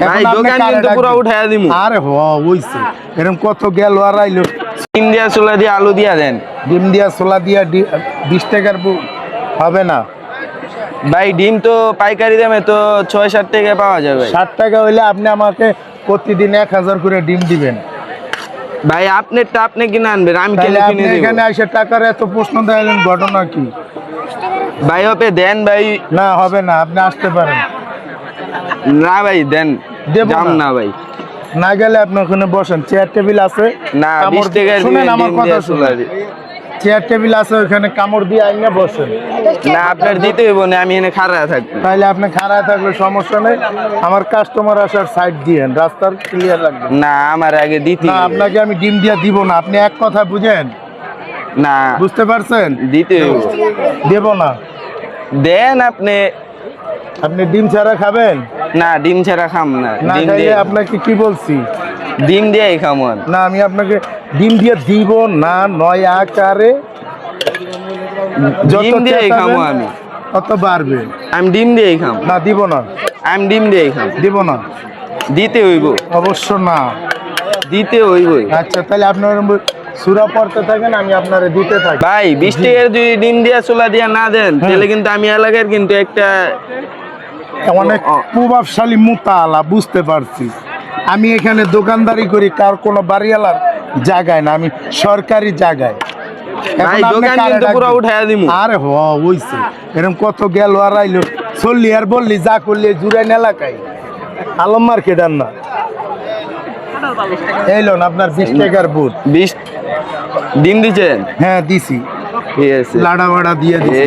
ভাই দোকান কিন্তু পুরো উঠায়া দিমু। আরে হইছে এরকম কত গেল আর আইলো। ডিম দিয়া ছোলা দিয়া আলু দিয়া দেন। ডিম দিয়া ছোলা দিয়া 20 টাকার হবে না ভাই ডিম তো পাইকারি দামে তো 6-7 টাকা পাওয়া যাবে। 60 টাকা হইলে আপনি আমাকে প্রতিদিন 1000 করে ডিম দিবেন। ভাই আপনারটা আপনি কিনে আনবেন, আমি তাহলে কিনে আপনি দিব। এখানে এসে টাকার এত প্রশ্ন দিলেন, ঘটনা কি? ভাই ওপে দেন ভাই। না হবে না, আপনি আসতে পারেন। না ভাই দেন, দেব দাম না। না ভাই। না গেলে আপনি ওখানে বসেন, চেয়ার টেবিল আছে। না 20 টাকার শুনেন আমার ডিম কথা দিয়া ছোলা শুনেন, দি। চেয়ার টেবিল আছে ওখানে, কামড় দিয়ে আইনা বসেন। না আপনার দিতে হইব না, আমি এখানে খাড়া থাকবো। তাইলে আপনি খাড়ায় থাকলে সমস্যা নেই, আমার কাস্টমার আসার সাইড দিয়েন, রাস্তার ক্লিয়ার লাগবে। না আমার আগে দিতে না আপনাকে আমি ডিম দিয়া দিব না, আপনি এক কথা বুঝেন, না বুঝতে পারছেন? দিতে হইব। দেব না। দেন আপনি। আপনি ডিম ছাড়া খাবেন? না ডিম ছাড়া খাম না, না ডিম খাইলে দিয়ে আপনাকে কি বলছি? ডিম দিয়েই খামন। না আমি আপনাকে ডিম দিয়ে দিব না, নয় আকারে যত ডিম দিয়েই খামো চেষ্টাবেন আমি। তত বাড়বে। আমি ডিম দিয়েই খাম। না দিব না, আমি ডিম দিয়েই খাম। দিব না, দিতে হইব। অবশ্য না। দিতে হইবই। আচ্ছা তাহলে আপনার সুরা পড়তে থাকেন, আমি আপনারে দিতে থাকি। ভাই 20 টাকার যদি ডিম দিয়া ছোলা দিয়া না দেন তাহলে কিন্তু আমি এলাকার কিন্তু একটা অনেক প্রভাবশালী মুতালা, বুঝতে পারছি। আমি এখানে দোকানদারি করি, কার কোনো বাড়িওয়ালার জায়গায় না, আমি সরকারি জায়গায়। ভাই দোকান কিন্তু পুরো উঠায়া দিমু। আরে হইছে এরকম কত গেল আর আইলো, চললি আর বললি যা করলি জুরাইন এলাকায়, আলম মার্কেটার না। এইলন আপনার 20 টাকার বুট। 20 ডিম দিছেন? হ্যাঁ দিছি, ঠিক আছে, লাড়া বাড়া দিয়ে দিছি।